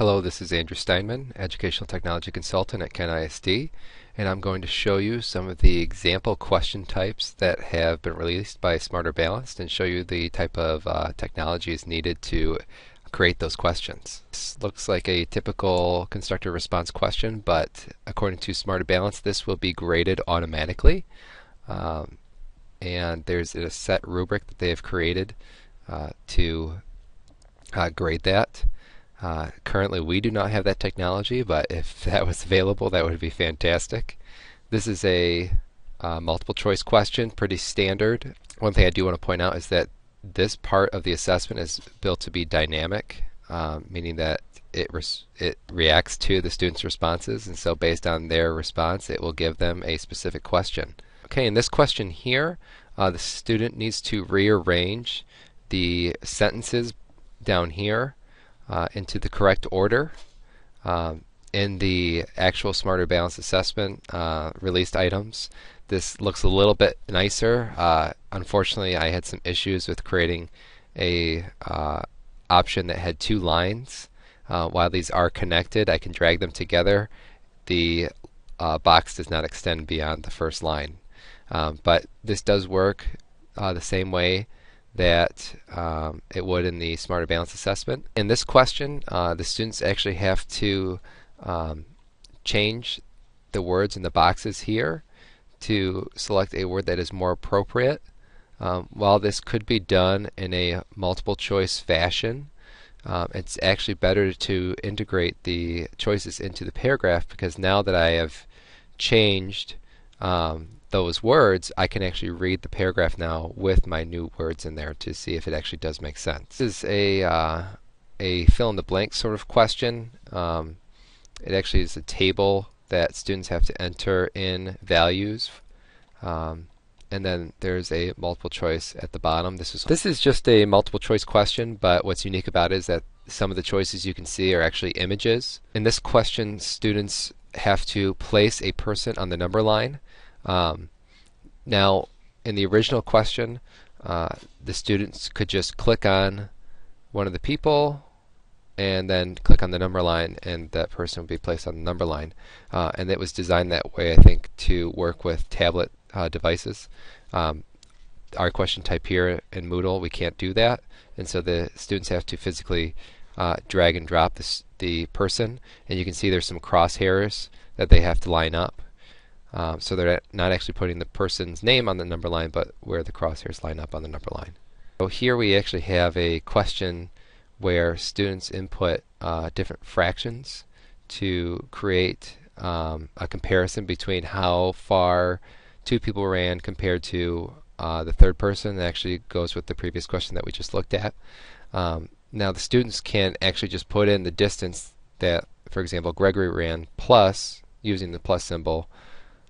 Hello, this is Andrew Steinman, Educational Technology Consultant at Kent ISD, and I'm going to show you some of the example question types that have been released by Smarter Balanced and show you the type of technology is needed to create those questions. This looks like a typical constructor response question, but according to Smarter Balanced, this will be graded automatically. And there's a set rubric that they have created to grade that. Currently we do not have that technology, but if that was available, that would be fantastic. This is a multiple choice question, pretty standard. One thing I do want to point out is that this part of the assessment is built to be dynamic, meaning that it reacts to the students' responses, and so based on their response it will give them a specific question. Okay, in this question here, the student needs to rearrange the sentences down here into the correct order. In the actual Smarter Balanced Assessment released items, this looks a little bit nicer. Unfortunately, I had some issues with creating a option that had two lines. While these are connected, I can drag them together. The box does not extend beyond the first line. But this does work the same way that it would in the Smarter Balanced Assessment. In this question, the students actually have to change the words in the boxes here to select a word that is more appropriate. While this could be done in a multiple choice fashion, it's actually better to integrate the choices into the paragraph, because now that I have changed those words, I can actually read the paragraph now with my new words in there to see if it actually does make sense. This is a fill in the blank sort of question. It actually is a table that students have to enter in values, and then there's a multiple choice at the bottom. This is just a multiple choice question, but what's unique about it is that some of the choices you can see are actually images. In this question, students have to place a person on the number line. Now, in the original question, the students could just click on one of the people and then click on the number line, and that person would be placed on the number line. And it was designed that way, I think, to work with tablet devices. Our question type here in Moodle, we can't do that, and so the students have to physically drag and drop the person, and you can see there's some crosshairs that they have to line up. So they're not actually putting the person's name on the number line, but where the crosshairs line up on the number line. So here we actually have a question where students input different fractions to create a comparison between how far two people ran compared to the third person. That actually goes with the previous question that we just looked at. Now the students can actually just put in the distance that, for example, Gregory ran plus, using the plus symbol,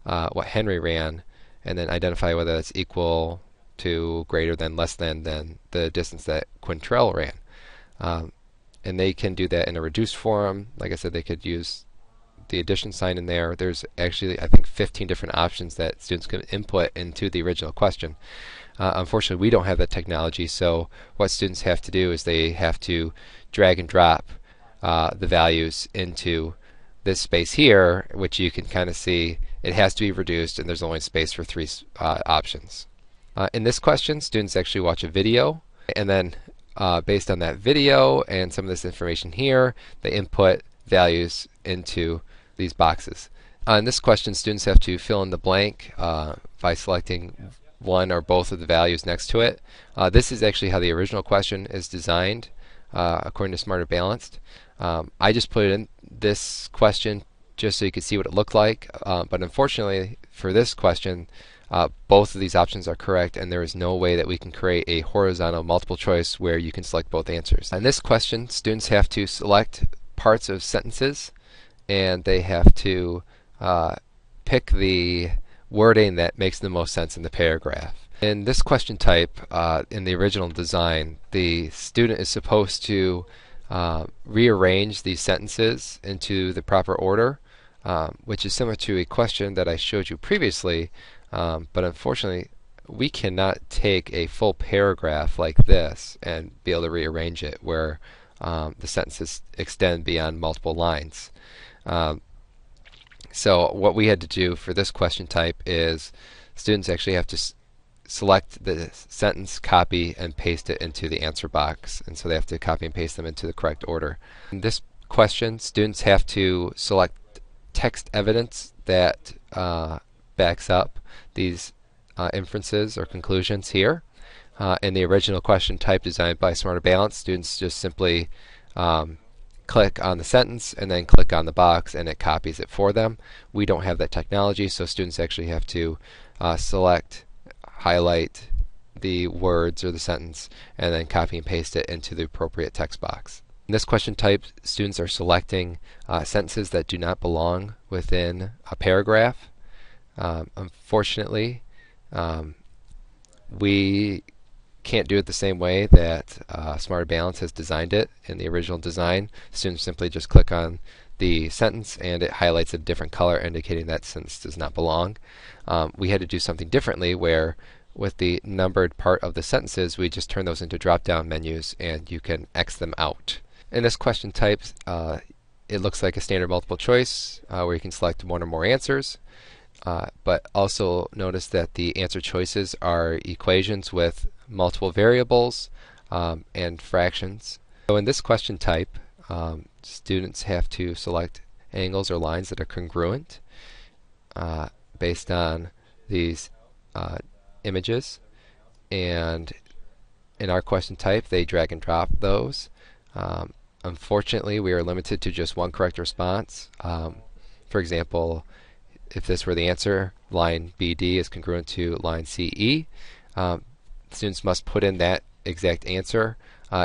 what Henry ran, and then identify whether that's equal to, greater than, less than the distance that Quintrell ran. And they can do that in a reduced form. Like I said, they could use the addition sign in there. There's actually, I think, 15 different options that students can input into the original question. Unfortunately, we don't have that technology, so what students have to do is they have to drag and drop the values into this space here, which you can kind of see it has to be reduced, and there's only space for three options. In this question, students actually watch a video, and then based on that video and some of this information here, they input values into these boxes. In this question, students have to fill in the blank by selecting one or both of the values next to it. This is actually how the original question is designed according to Smarter Balanced. I just put it in this question just so you could see what it looked like, but unfortunately for this question, both of these options are correct, and there is no way that we can create a horizontal multiple choice where you can select both answers. In this question, students have to select parts of sentences, and they have to pick the wording that makes the most sense in the paragraph. In this question type, in the original design, the student is supposed to rearrange these sentences into the proper order, which is similar to a question that I showed you previously, but unfortunately we cannot take a full paragraph like this and be able to rearrange it, where the sentences extend beyond multiple lines. Um, so what we had to do for this question type is students actually have to select the sentence, copy, and paste it into the answer box. And so they have to copy and paste them into the correct order. In this question, students have to select text evidence that backs up these inferences or conclusions here. In the original question type designed by Smarter Balance, students just simply click on the sentence and then click on the box and it copies it for them. We don't have that technology, so students actually have to select, highlight the words or the sentence, and then copy and paste it into the appropriate text box. In this question type, students are selecting sentences that do not belong within a paragraph. Unfortunately, we can't do it the same way that Smarter Balance has designed it in the original design. Students simply just click on the sentence and it highlights a different color indicating that sentence does not belong. We had to do something differently where with the numbered part of the sentences we just turn those into drop-down menus and you can X them out. In this question type, it looks like a standard multiple choice where you can select one or more answers. But also notice that the answer choices are equations with multiple variables and fractions. So in this question type, students have to select angles or lines that are congruent based on these images. And in our question type, they drag and drop those. Unfortunately, we are limited to just one correct response. For example, if this were the answer, line BD is congruent to line CE. Students must put in that exact answer.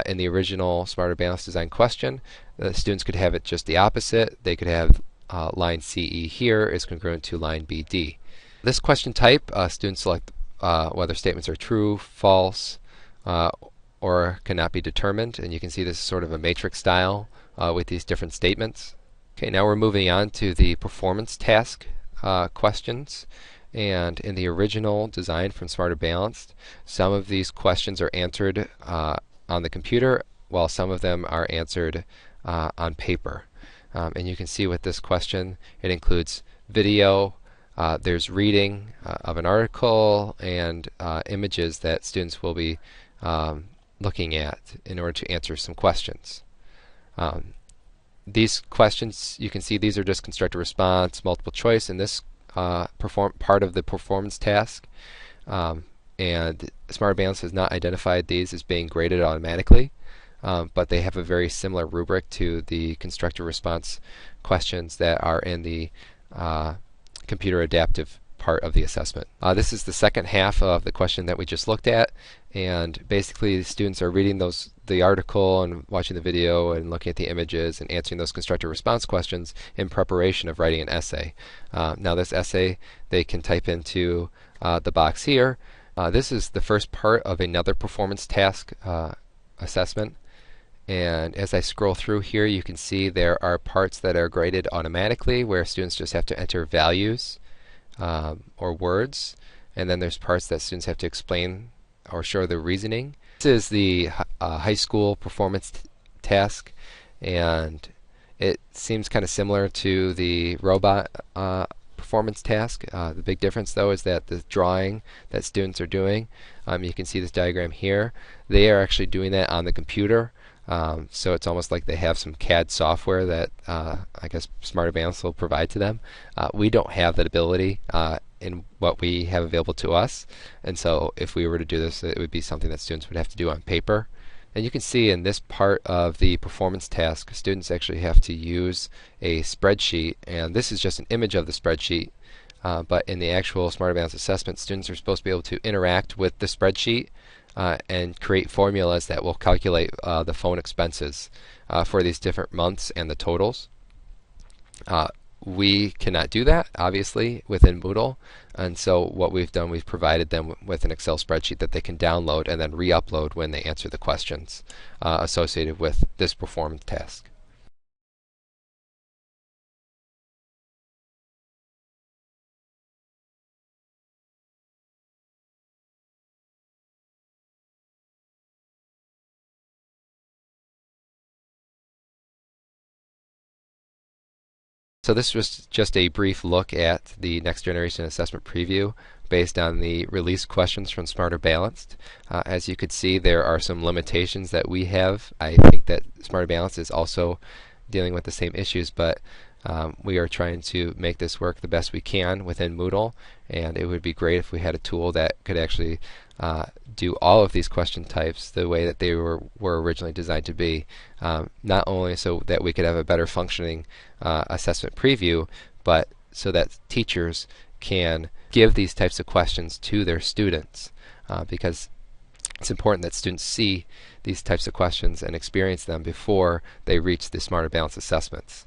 In the original Smarter Balance design question, the students could have it just the opposite. They could have line CE here is congruent to line BD. This question type, students select whether statements are true, false, or cannot be determined. And you can see this is sort of a matrix style with these different statements. Okay, now we're moving on to the performance task questions. And in the original design from Smarter Balanced, some of these questions are answered on the computer, while some of them are answered on paper. And you can see with this question, it includes video, there's reading of an article, and images that students will be looking at in order to answer some questions. These questions, you can see these are just constructed response, multiple choice in this part of the performance task. And Smarter Balance has not identified these as being graded automatically, but they have a very similar rubric to the constructed response questions that are in the computer adaptive part of the assessment. This is the second half of the question that we just looked at, and basically the students are reading the article and watching the video and looking at the images and answering those constructed response questions in preparation of writing an essay. Now this essay they can type into the box here. This is the first part of another performance task assessment, and as I scroll through here you can see there are parts that are graded automatically where students just have to enter values or words, and then there's parts that students have to explain or show the reasoning. This is the high school performance task, and it seems kind of similar to the robot performance task. The big difference though is that the drawing that students are doing, you can see this diagram here, they are actually doing that on the computer. So it's almost like they have some CAD software that I guess Smarter Balance will provide to them. We don't have that ability in what we have available to us, and so if we were to do this, it would be something that students would have to do on paper. And you can see in this part of the performance task, students actually have to use a spreadsheet, and this is just an image of the spreadsheet. But in the actual Smarter Balance assessment, students are supposed to be able to interact with the spreadsheet and create formulas that will calculate the phone expenses for these different months and the totals. We cannot do that, obviously, within Moodle, and so what we've done, we've provided them with an Excel spreadsheet that they can download and then re-upload when they answer the questions associated with this performance task. So this was just a brief look at the Next Generation Assessment Preview based on the release questions from Smarter Balanced. As you could see, there are some limitations that we have. I think that Smarter Balanced is also dealing with the same issues, but we are trying to make this work the best we can within Moodle, and it would be great if we had a tool that could actually do all of these question types the way that they were originally designed to be, not only so that we could have a better functioning assessment preview, but so that teachers can give these types of questions to their students, because it's important that students see these types of questions and experience them before they reach the Smarter Balanced assessments.